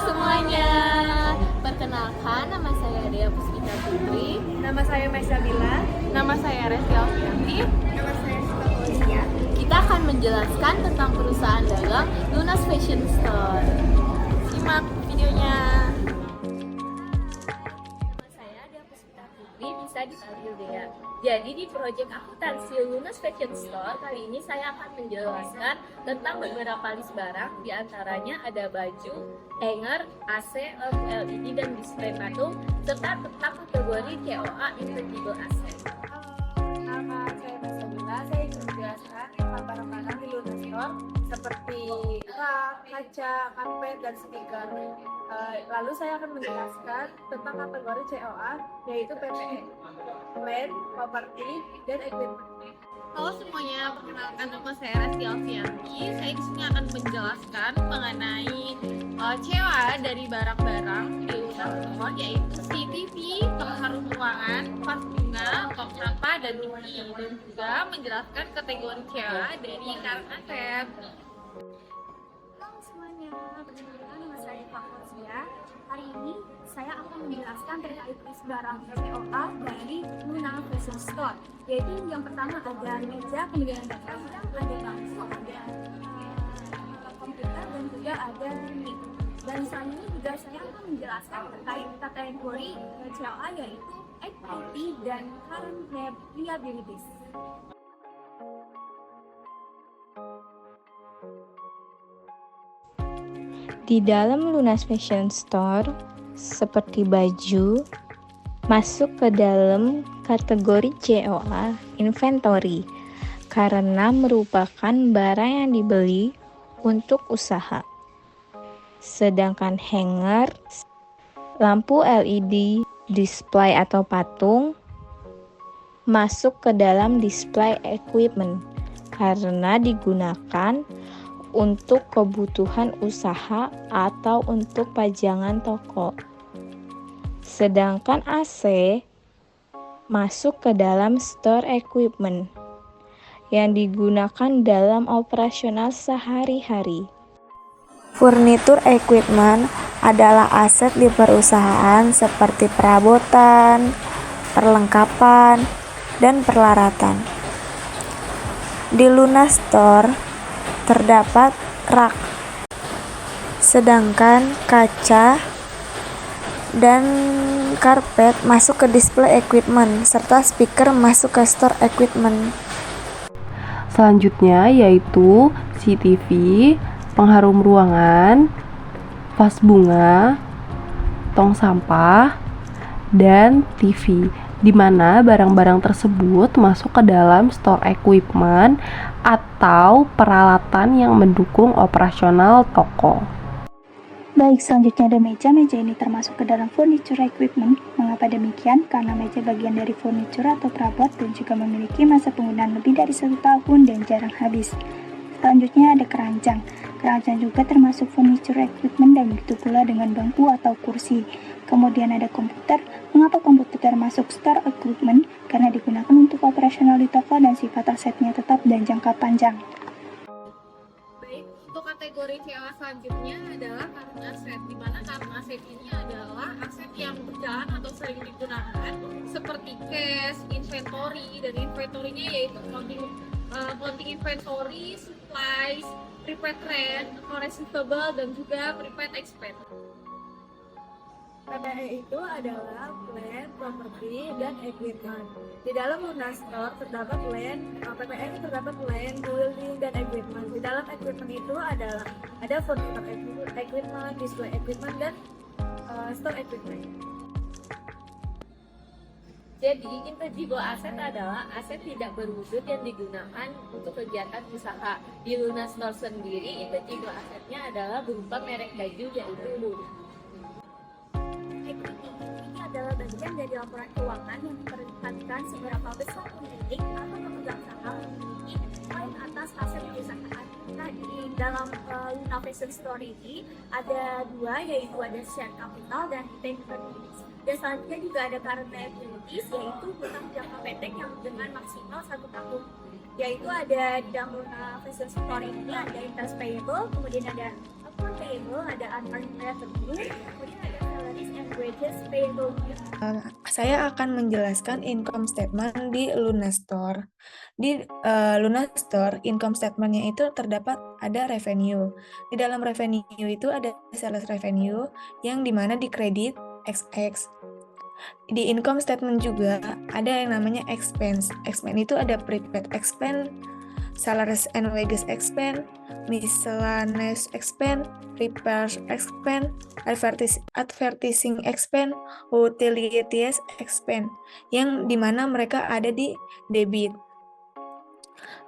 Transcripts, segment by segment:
semuanya, perkenalkan nama saya Dea Puspita Putri. Nama saya Maisa Bila. Nama saya Resti Alfianti. Nama saya Sita Fauziah. Kita akan menjelaskan tentang perusahaan dagang Lunas Fashion Store. Simak videonya. Nama saya Dea Puspita Putri, bisa dipanggil Dea. Jadi di proyek akuntansi Lunas Fashion Store kali ini saya akan menjelaskan tentang beberapa list barang. Di antaranya ada baju, hanger, AC, LED, dan display patung, serta tentang kategori COA Intangible Asset. Nama saya Maisa Bila. Saya ingin menjelaskan tentang barang-barang di Lunas Store seperti rak, kaca, karpet, dan speaker. Lalu saya akan menjelaskan tentang kategori COA, yaitu PPE, land, property, dan equipment. Halo semuanya, perkenalkan nama saya Resti Alfianti. Saya di sini akan menjelaskan mengenai COA dari barang-barang di Lunas Store, yaitu CCTV, pengharum ruangan, vas bunga, tong sampah, dan TV, dan juga menjelaskan kategori COA dari current asset. Halo semuanya, perkenalkan nama saya Fauziah. Hari ini saya akan menjelaskan terkait list barang COA dari Luna Fashion Store. Yaitu yang pertama ada meja, kemudian ada kasur, ada bangku, ada komputer, dan juga ada mic. Dan selanjutnya juga saya akan menjelaskan terkait kategori COA yaitu equity dan current liabilities. Di dalam Lunas Fashion Store, seperti baju, masuk ke dalam kategori COA inventory karena merupakan barang yang dibeli untuk usaha. Sedangkan hanger, lampu LED, display atau patung, masuk ke dalam display equipment karena digunakan untuk kebutuhan usaha atau untuk pajangan toko. Sedangkan AC masuk ke dalam store equipment yang digunakan dalam operasional sehari-hari. Furniture equipment adalah aset di perusahaan seperti perabotan, perlengkapan, dan peralatan. Di Lunas Store terdapat rak, sedangkan kaca dan karpet masuk ke display equipment, serta speaker masuk ke store equipment. Selanjutnya yaitu CCTV, pengharum ruangan, vas bunga, tong sampah, dan TV, di mana barang-barang tersebut masuk ke dalam store equipment atau peralatan yang mendukung operasional toko. Baik, selanjutnya ada meja. Meja ini termasuk ke dalam furniture equipment. Mengapa demikian? Karena meja bagian dari furniture atau perabot dan juga memiliki masa penggunaan lebih dari 1 tahun dan jarang habis. Selanjutnya ada keranjang. Keranjang juga termasuk furniture equipment dan begitu pula dengan bangku atau kursi. Kemudian ada komputer. Mengapa komputer termasuk store equipment? Karena digunakan untuk operasional di toko dan sifat asetnya tetap dan jangka panjang. Baik, untuk kategori COA selanjutnya adalah current asset, di mana current asset ini adalah aset yang berjalan atau sering digunakan seperti cash, inventory, dan inventory-nya yaitu clothing inventory, supplies, prepaid rent, receivable, dan juga prepaid expense. PPE itu adalah land, property, dan equipment. Di dalam Lunas Store terdapat land, PPE itu terdapat land, building, dan equipment. Di dalam equipment itu ada furniture equipment, display equipment, dan store equipment. Jadi, intangible asset adalah aset tidak berwujud yang digunakan untuk kegiatan usaha. Di Lunas Store sendiri, intangible asetnya adalah berupa merek baju yaitu Luna. Equity ini adalah bagian dari laporan keuangan yang memperlihatkan seberapa besar pemilik atau pemegang saham memiliki klaim atas aset perusahaan. Nah, di dalam Luna Fashion Store ini ada dua, yaitu ada share capital dan retained earnings. Dan selanjutnya juga ada current liabilities, yaitu hutang jangka pendek yang dengan maksimal 1 tahun. Yaitu ada di dalam Luna Fashion Store ini ada interest payable, kemudian ada account payable ada unearned revenue, kemudian ada salaries and wages payable. Saya akan menjelaskan income statement di Lunastore. Di Lunastore, income statement-nya itu terdapat ada revenue. Di dalam revenue itu ada sales revenue yang dimana di kredit XX. Di income statement juga ada yang namanya expense. Expense itu ada prepaid expense, salaries and wages expense, miscellaneous expense, repairs expense, advertising expense, utilities expense, yang dimana mereka ada di debit.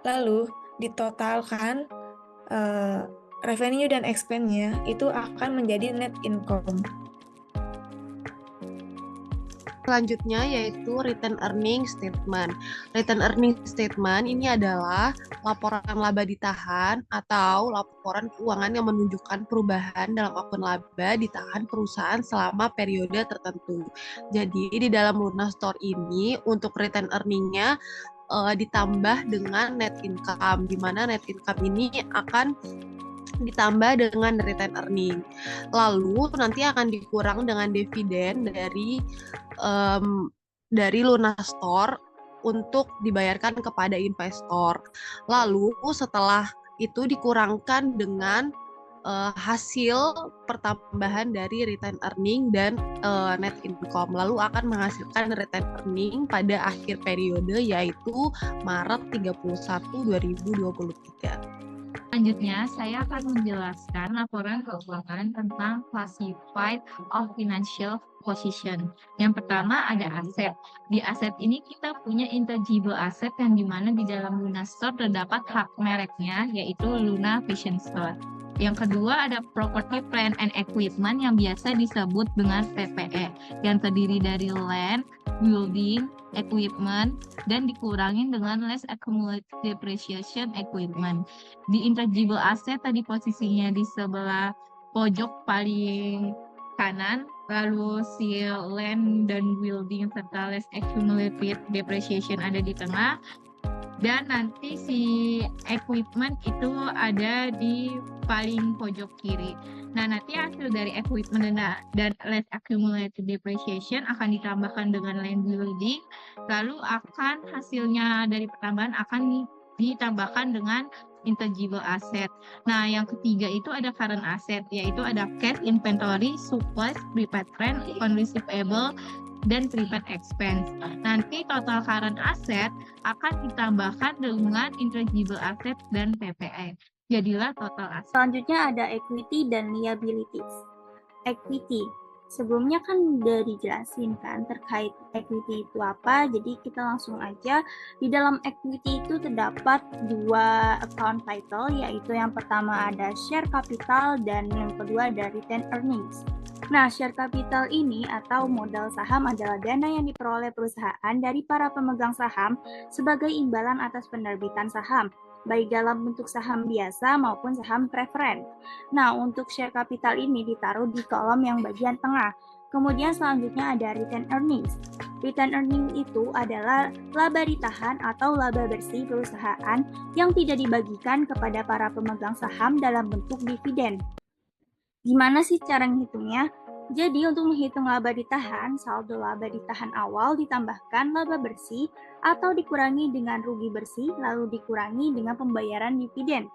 Lalu ditotalkan revenue dan expense-nya itu akan menjadi net income. Selanjutnya yaitu return earning statement. Return earning statement ini adalah laporan laba ditahan atau laporan keuangan yang menunjukkan perubahan dalam akun laba ditahan perusahaan selama periode tertentu. Jadi di dalam Lunastore ini untuk return earning-nya ditambah dengan net income, di mana net income ini akan ditambah dengan return earning. Lalu nanti akan dikurang dengan dividen dari Lunastore untuk dibayarkan kepada investor. Lalu setelah itu dikurangkan dengan hasil pertambahan dari return earning dan net income. Lalu akan menghasilkan return earning pada akhir periode yaitu Maret 31, 2023. Selanjutnya, saya akan menjelaskan laporan keuangan tentang classified of financial position. Yang pertama ada aset. Di aset ini kita punya intangible asset yang dimana di dalam Lunastore terdapat hak mereknya yaitu Luna Fashion Store. Yang kedua ada property, plant, and equipment yang biasa disebut dengan PPE yang terdiri dari land, building, equipment, dan dikurangin dengan less accumulated depreciation equipment. Di intangible asset tadi posisinya di sebelah pojok paling kanan, lalu si land dan building serta less accumulated depreciation ada di tengah, dan nanti si equipment itu ada di paling pojok kiri. Nah, nanti hasil dari equipment dan less accumulated depreciation akan ditambahkan dengan land building, lalu akan hasilnya dari pertambahan akan ditambahkan dengan intangible asset. Nah, yang ketiga itu ada current asset, yaitu ada cash, inventory, supplies, prepaid rent, account receivable, dan prepaid expense. Nanti total current asset akan ditambahkan dengan intangible asset dan PPE. Jadilah total asset. Selanjutnya ada equity dan liabilities. Equity. Sebelumnya kan udah dijelasin kan terkait equity itu apa, jadi kita langsung aja. Di dalam equity itu terdapat dua account title, yaitu yang pertama ada share capital dan yang kedua ada retained earnings. Nah, share capital ini atau modal saham adalah dana yang diperoleh perusahaan dari para pemegang saham sebagai imbalan atas penerbitan saham, baik dalam bentuk saham biasa maupun saham preferen. Nah, untuk share capital ini ditaruh di kolom yang bagian tengah. Kemudian selanjutnya ada retained earnings. Retained earnings itu adalah laba ditahan atau laba bersih perusahaan yang tidak dibagikan kepada para pemegang saham dalam bentuk dividen. Gimana sih cara menghitungnya? Jadi untuk menghitung laba ditahan, saldo laba ditahan awal ditambahkan laba bersih atau dikurangi dengan rugi bersih lalu dikurangi dengan pembayaran dividen.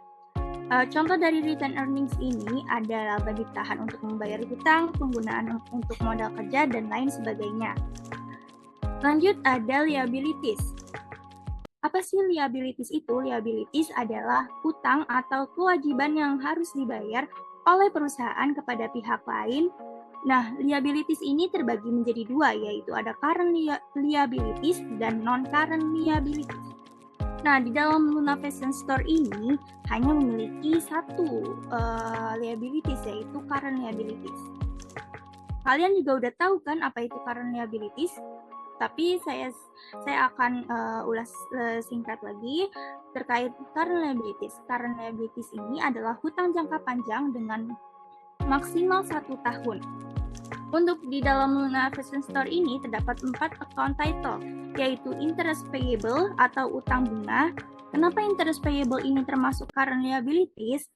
Contoh dari retained earnings ini ada laba ditahan untuk membayar hutang, penggunaan untuk modal kerja, dan lain sebagainya. Lanjut ada liabilities. Apa sih liabilities itu? Liabilities adalah hutang atau kewajiban yang harus dibayar oleh perusahaan kepada pihak lain. Nah, liabilities ini terbagi menjadi dua, yaitu ada current liabilities dan non-current liabilities. Nah, di dalam Luna Fashion Store ini hanya memiliki satu liabilities, yaitu current liabilities. Kalian juga udah tahu kan apa itu current liabilities? Tapi saya akan ulas singkat lagi terkait current liabilities. Current liabilities ini adalah hutang jangka panjang dengan maksimal 1 tahun. Untuk di dalam Luna Fashion Store ini terdapat 4 account title, yaitu interest payable atau utang bunga. Kenapa interest payable ini termasuk current liabilities?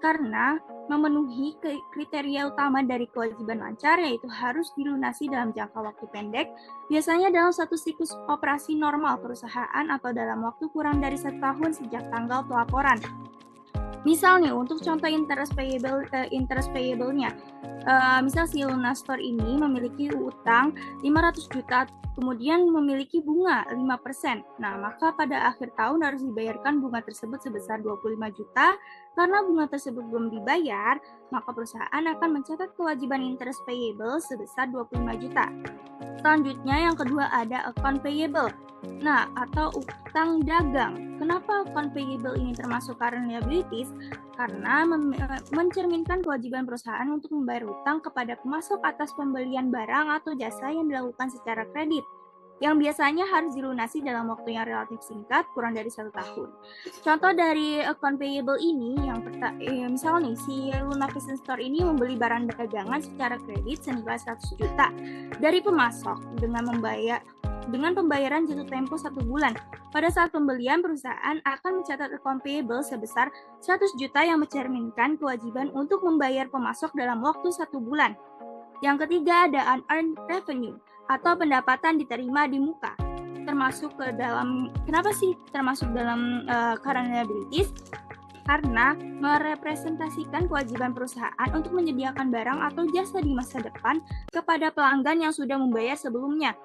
karena memenuhi kriteria utama dari kewajiban lancar, yaitu harus dilunasi dalam jangka waktu pendek, biasanya dalam satu siklus operasi normal perusahaan atau dalam waktu kurang dari 1 tahun sejak tanggal pelaporan. Misal nih, untuk contoh interest payable-nya, misal si Lunastor ini memiliki utang 500 juta, kemudian memiliki bunga 5%. Nah, maka pada akhir tahun harus dibayarkan bunga tersebut sebesar 25 juta. Karena bunga tersebut belum dibayar, maka perusahaan akan mencatat kewajiban interest payable sebesar 25 juta. Selanjutnya yang kedua ada account payable. Nah, atau utang dagang. Kenapa account payable ini termasuk current liabilities? Karena mencerminkan kewajiban perusahaan untuk membayar utang kepada pemasok atas pembelian barang atau jasa yang dilakukan secara kredit, yang biasanya harus dilunasi dalam waktu yang relatif singkat, kurang dari 1 tahun. Contoh dari account payable ini, misal nih, si Luna Fashion Store ini membeli barang dagangan secara kredit senilai 100 juta dari pemasok dengan pembayaran jatuh tempo 1 bulan. Pada saat pembelian, perusahaan akan mencatat account payable sebesar 100 juta yang mencerminkan kewajiban untuk membayar pemasok dalam waktu 1 bulan. Yang ketiga ada unearned revenue atau pendapatan diterima di muka. Kenapa sih termasuk dalam current liabilities? Karena merepresentasikan kewajiban perusahaan untuk menyediakan barang atau jasa di masa depan kepada pelanggan yang sudah membayar sebelumnya.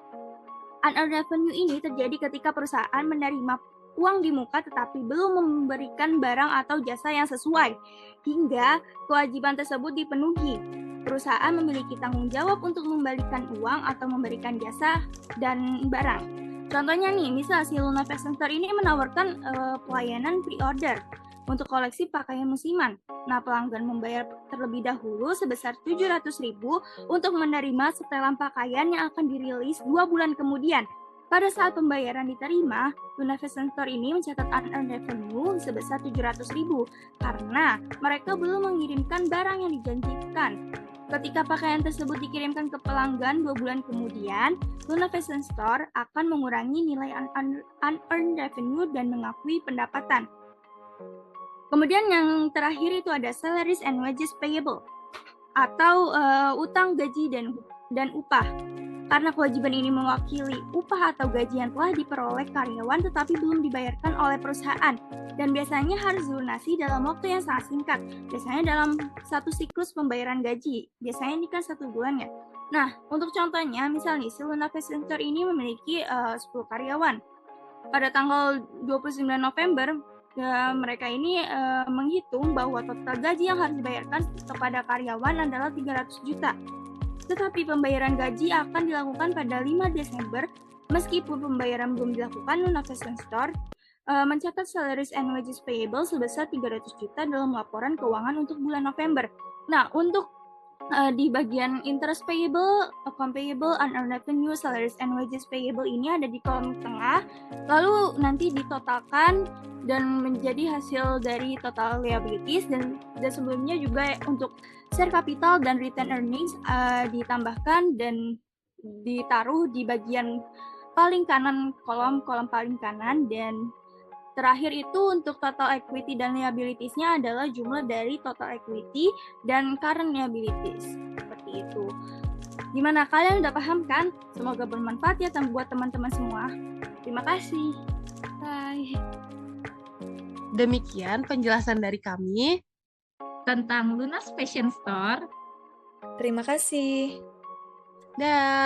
Unearned revenue ini terjadi ketika perusahaan menerima uang di muka tetapi belum memberikan barang atau jasa yang sesuai, hingga kewajiban tersebut dipenuhi. Perusahaan memiliki tanggung jawab untuk membalikan uang atau memberikan jasa dan barang. Contohnya nih, misal si Luna Fashion Store ini menawarkan pelayanan pre-order untuk koleksi pakaian musiman. Nah, pelanggan membayar terlebih dahulu sebesar 700.000 untuk menerima setelan pakaian yang akan dirilis 2 bulan kemudian. Pada saat pembayaran diterima, Luna Fashion Store ini mencatat unearned revenue sebesar 700.000 karena mereka belum mengirimkan barang yang dijanjikan. Ketika pakaian tersebut dikirimkan ke pelanggan 2 bulan kemudian, Luna Fashion Store akan mengurangi nilai unearned revenue dan mengakui pendapatan. Kemudian yang terakhir itu ada salaries and wages payable atau utang gaji dan upah. Karena kewajiban ini mewakili upah atau gaji yang telah diperoleh karyawan tetapi belum dibayarkan oleh perusahaan dan biasanya harus dilunasi dalam waktu yang sangat singkat. Biasanya dalam satu siklus pembayaran gaji. Biasanya ini kan 1 bulan ya. Nah, untuk contohnya, misalnya si Luna Fashion Store ini memiliki 10 karyawan. Pada tanggal 29 November, mereka ini menghitung bahwa total gaji yang harus dibayarkan kepada karyawan adalah 300 juta. Tetapi pembayaran gaji akan dilakukan pada 5 Desember. Meskipun pembayaran belum dilakukan, Luna Fashion Store mencatat salaries and wages payable sebesar 300 juta dalam laporan keuangan untuk bulan November. Nah, untuk di bagian interest payable, account payable, unearned revenue, salaries and wages payable ini ada di kolom tengah, lalu nanti ditotalkan dan menjadi hasil dari total liabilities dan sebelumnya juga untuk share capital dan return earnings ditambahkan dan ditaruh di bagian paling kanan kolom paling kanan, dan terakhir itu untuk total equity dan liabilities-nya adalah jumlah dari total equity dan current liabilities. Seperti itu. Gimana, kalian udah paham kan? Semoga bermanfaat ya buat teman-teman semua. Terima kasih. Bye. Demikian penjelasan dari kami tentang Lunas Fashion Store. Terima kasih. dan